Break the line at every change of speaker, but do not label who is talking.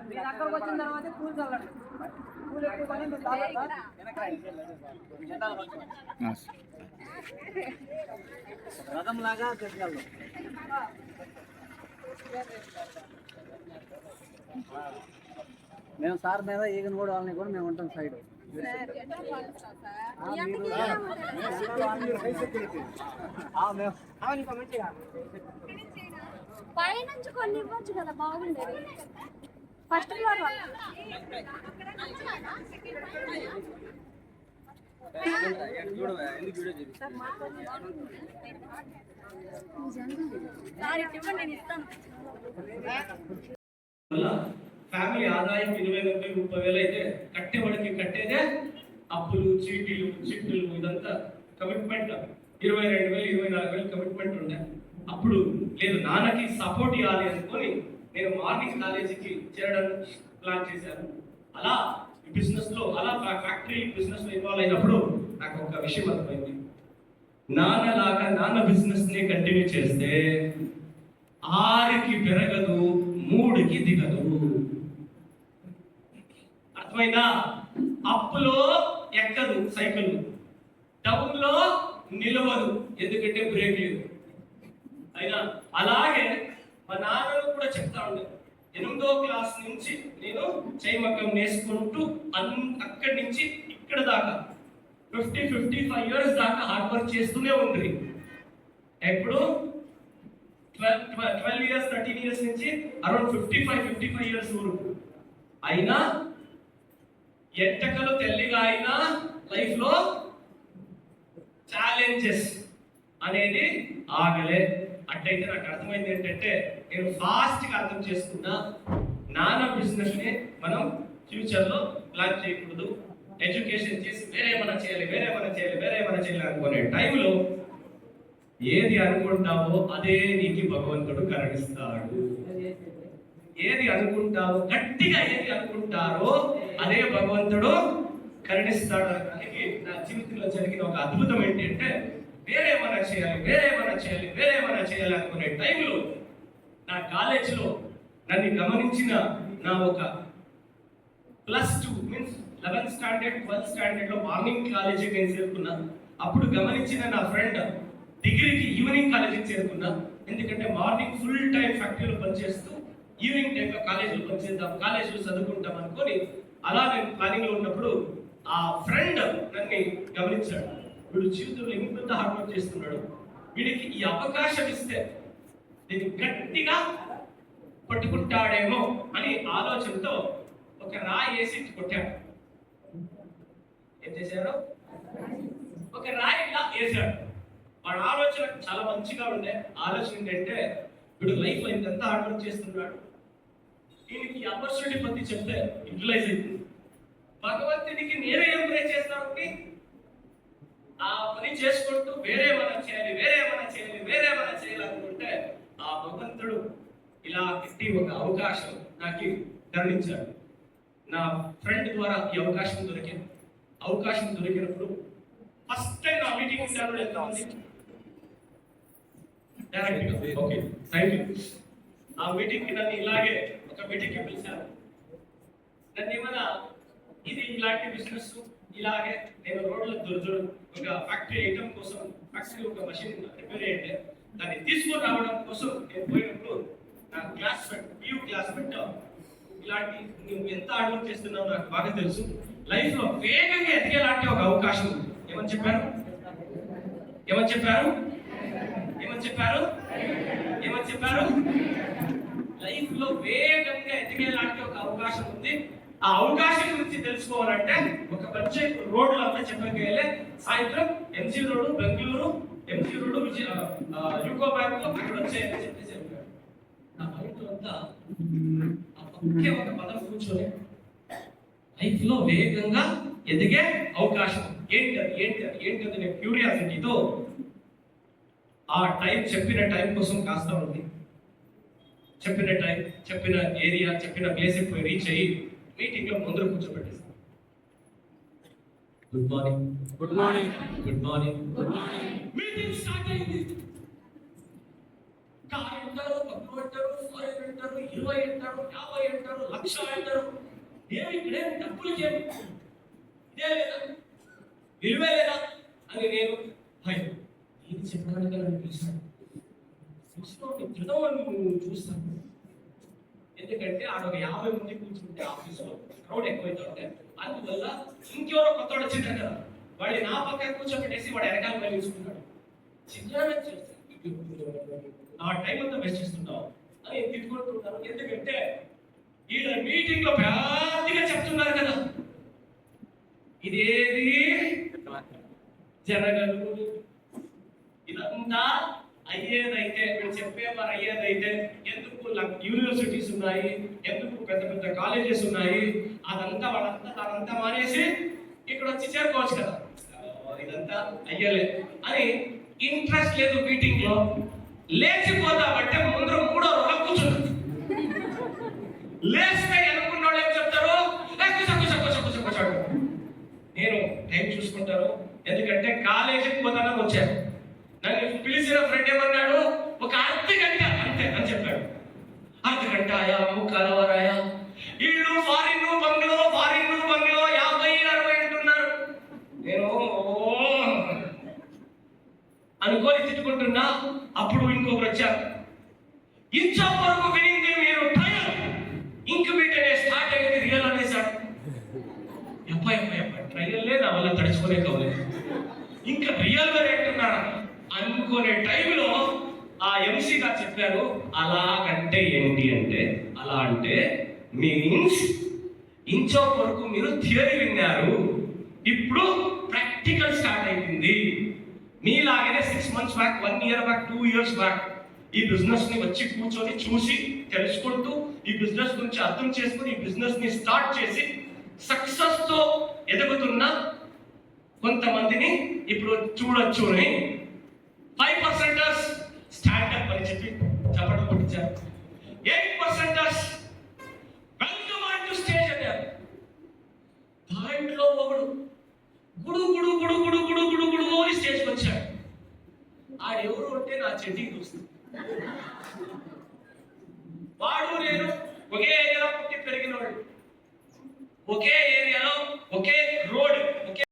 మీరు అక్కడికి వచ్చిన తర్వాత పూలు చల్లండి. పూలు ఎక్కువ పని మీరు రథం లాగా చెట్టు మేము సార్ మీద ఈగను కూడా వాళ్ళని కూడా మేము ఉంటాం సైడ్.
పైనుంచి కొన్ని ఇవ్వచ్చు కదా, బాగుండేది. ఫస్ట్ ఫ్లోర్
ఫ్యామిలీ ఆదాయం 20,000-30,000 అయితే కట్టేవాడికి కట్టేదే అప్పులు, చీటీలు, చిట్టులు, ఇదంతా కమిట్మెంట్ 22,000 24,000 కమిట్మెంట్ ఉండే. అప్పుడు లేదు నాన్నకి సపోర్ట్ ఇవ్వాలి అనుకొని నేను మార్నింగ్ కాలేజీకి చేరడం ప్లాన్ చేశాను. అలా బిజినెస్ లో అలా ఫ్యాక్టరీ బిజినెస్ లో ఇన్వాల్వ్ అయినప్పుడు నాకు ఒక విషయం అర్థమైంది. నాన్న బిజినెస్ ని కంటిన్యూ చేస్తే 6కి పెరగదు, 3కి దిగదు. అర్థమైందా? అప్పులో ఎక్కదు సైకిల్, డౌన్ లో నిలవదు ఎందుకంటే బ్రేక్ లేదు. అయినా అలాగే మా నాన్నను కూడా చెప్తా ఉండే. 8వ క్లాస్ నుంచి నేను చైమకం నేర్చుకుంటూ అక్కడి నుంచి ఇక్కడ దాకా 55 ఇయర్స్ దాకా హార్డ్ వర్క్ చేస్తూనే ఉంది. ఎప్పుడు 12 ఇయర్స్ 13 ఇయర్స్ నుంచి అరౌండ్ 55 ఇయర్స్ వరకు. అయినా ఎంటకలు తెల్లిగా అయినా లైఫ్ లో ఛాలెంజెస్ అనేది ఆగలే. అట్టయితే నాకు అర్థమైంది ఏంటంటే నేను ఫాస్ట్ గా అర్థం చేసుకున్నా నాన్న బిజినెస్ ని మనం ఫ్యూచర్ లో ప్లాన్ చేయకూడదు. ఎడ్యుకేషన్ చేసి వేరేమైనా చేయాలి అనుకునే టైంలో ఏది అనుకుంటావో అదే నీకు భగవంతుడు కరుణిస్తాడు. ఏది అనుకుంటావో గట్టిగా ఏది అనుకుంటారో అదే భగవంతుడు కరుణిస్తాడు. దానికి నా జీవితంలో జరిగిన ఒక అద్భుతం ఏంటంటే వేరేమైనా చేయాలి అనుకునే టైంలో నా కాలేజీలో నన్ను గమనించిన నా ఒక +2 means 11th standard 12th standard లో మార్నింగ్ కాలేజీకి నేను చేరుకున్నా. అప్పుడు గమనించిన నా ఫ్రెండ్ డిగ్రీకి ఈవినింగ్ కాలేజీకి చేరుకున్నా. ఎందుకంటే మార్నింగ్ ఫుల్ టైం ఫ్యాక్టరీలో పనిచేస్తూ ఈవినింగ్ టైంలో కాలేజీలో పనిచేద్దాం, కాలేజీలో చదువుకుంటాం అనుకొని అలా నేను ప్లానింగ్ లో ఉన్నప్పుడు ఆ ఫ్రెండ్ నన్ను గమనించాడు. వీడు జీవితంలో ఇంత హార్డ్ వర్క్ చేస్తున్నాడు, వీడికి ఈ అవకాశం ఇస్తే దీన్ని గట్టిగా పట్టుకుంటాడేమో అని ఆలోచనతో ఒక రాయి వేసి కొట్టాడు. ఏం చేశాడు? ఒక రాయి ఇలా వేసాడు. వాడు ఆలోచన చాలా మంచిగా ఉండే. ఆలోచన ఏంటంటే వీడు లైఫ్ లో ఇంత హార్డ్ వర్క్ చేస్తున్నాడు, దీనికి ఆపర్చునిటీ పத்தி చెప్తే యూటిలైజ్ అవుతుంది. భగవంతుడికి నేనే ఏం ప్రే చేస్తాను, ఆ పని చేసుకుంటూ వేరేమైనా చేయాలి అనుకుంటే ఆ భగవంతుడు ఇలా ఇట్టి ఒక అవకాశం నాకు కరుణించాడు. నా ఫ్రెండ్ ద్వారా ఈ అవకాశం దొరికినప్పుడు ఫస్ట్ టైం నా మీటింగ్ ఉంటాను. ఎంతమంది డైరెక్ట్ ఓకే థ్యాంక్ యూ. ఆ మీటింగ్ కి నన్ను ఇలాగే ఒక మీటింగ్ కి పిలిచారు. నన్ను ఏమైనా ఇది ఇలాంటి బిజినెస్ ఇలాగే నేను రోడ్ల దొరుకుతాడు ఒక ఫ్యాక్టరీ ఐటమ్ కోసం ఫ్యాక్టరీ ఒక మషిన్ రిపేర్ అయితే దాన్ని తీసుకొని రావడం కోసం నేను పోయినప్పుడు నా క్లాస్మేట్ ఇలాంటి నువ్వు ఎంత హార్డ్ వర్క్ చేస్తున్నావు నాకు బాగా తెలుసు, లైఫ్ లో వేగంగా ఎదిగేలాంటి ఒక అవకాశం ఉంది. ఏమని చెప్పారు? లైఫ్ లో వేగంగా ఎదిగేలాంటి ఒక అవకాశం ఉంది. ఆ అవకాశం గురించి తెలుసుకోవాలంటే ఒక మంచి రోడ్లు అంతా చెప్పగలే. సాయంత్రం MG road Bengaluru, MG road UCO bank అక్కడ వచ్చేయాలని చెప్పేసి చెప్పాడు. నా మైండ్ అంతా ఒకే ఒక పదం కూర్చొని లైఫ్ లో వేగంగా ఎదిగే అవకాశం ఏంటది నేను క్యూరియాసిటీతో ఆ చెప్పిన టైం కోసం కాస్త ఉంది. చెప్పిన టైం, చెప్పిన ఏరియా, చెప్పిన ప్లేస్ పోయి రీచ్ అయ్యి మీటింగ్ లో ముందర కూర్చోబెట్టేస్తాం. గుడ్ మార్నింగ్ మీటింగ్ స్టార్ట్ అయింది. కారు అంటారు, 10 అంటారు, 5 అంటారు, 20 అంటారు, 50 అంటారు, 1,00,000 అంటారు. ఇక్కడే డబ్బులకి ఇదే లేదా, విలువే లేదా అని నేను భయం. ఏది చెప్పడానికి నన్ను పిలిచాను. చూస్తాను. ఎందుకంటే ఆడ ఒక 50 మంది కూర్చుంటే ఆఫీసులో క్రౌడ్ ఎక్కువైతే ఉంటే, అందువల్ల ఇంకెవరో కొత్తవాడు వచ్చింటారు కదా, వాడి నా పక్కన కూర్చోబెట్టేసి వాడు వెనకాల వెళ్ళి చూసుకుంటాడు. చిత్రాన్ని నా టైం అంతా వేస్ట్ చేస్తుంటావు అని తిట్టుకుంటున్నాను. ఎందుకంటే ఈడ మీటింగ్ లో పెద్దగా చెప్తున్నారు కదా, ఇదేది జరగదు, ఇదంతా అయ్యేదైతే వీళ్ళు చెప్పేవారు అయ్యేదైతే ఎందుకు యూనివర్సిటీస్ ఉన్నాయి, ఎందుకు పెద్ద పెద్ద కాలేజెస్ ఉన్నాయి, దానంతా మానేసి ఇక్కడ వచ్చి చేరుకోవచ్చు కదా, ఇదంతా అయ్యలే అని ఇంట్రెస్ట్ లేదు. మీటింగ్ లో లేచిపోతామంటే ముందర 3వ రోజు కూర్చుంటుంది. లేస్తే అనుకున్న వాళ్ళు ఏం చెప్తారు, కూర్చోండి. నేను టైం చూసుకుంటాను, ఎందుకంటే కాలేజీకి పోతానని వచ్చాను. నన్ను పిలిచిన ఫ్రెండ్ ఏమన్నాడు, ఒక అర్ధగంట అంతే అని చెప్పాడు. అర్ధగంట ఆయా ముక్కలవరాయా, ఇల్లు ఫారిన్ బంగ్లో 50-60 అంటున్నారు. నేను అనుకోని తిట్టుకుంటున్నా. అప్పుడు ఇంకొకరు వచ్చారు, ఇంచా వరకు వినింది మీరు ట్రయల్, ఇంక్యుబేటర్ స్టార్ట్ అయ్యేది రియల్ అనేసాడు. ఎప్ప ట్రయల్ లేదు, వల్ల తడుచుకునే కావలేదు, ఇంకా రియల్ గా అంటున్నారా అనుకునే టైంలో ఆ ఎంసీ గారు చెప్పారు, అలాగంటే ఏంటి అంటే, అలా అంటే మీన్స్ ఇంచో వరకు మీరు థియరీ విన్నారు, ఇప్పుడు ప్రాక్టికల్ స్టార్ట్ అయిపోయింది. మీలాగనే 6 months back, 1 year back, 2 years back ఈ బిజినెస్ ని వచ్చి కూర్చొని చూసి తెలుసుకుంటూ ఈ బిజినెస్ గురించి అర్థం చేసుకుని ఈ బిజినెస్ ని స్టార్ట్ చేసి సక్సెస్ తో ఎదుగుతున్న కొంతమందిని ఇప్పుడు చూడొచ్చు అని 5% స్టాండప్ అని చెప్పి చెప్పడం కొట్టించారు. 8% వెల్కమ్ ఆన్ టు స్టేజ్ అన్నారు. దాంట్లో ఒకడు గుడు గుడు గుడు గుడు గుడు గుడు గుడు అని స్టేజ్కి వచ్చాడు. ఆడెవరు అంటే నా చెడ్డీ చూస్తుంది. వాడు నేను ఒకే ఏరియాలో పుట్టి పెరిగిన వాడు, ఒకే ఏరియాలో ఒకే రోడ్, ఒకే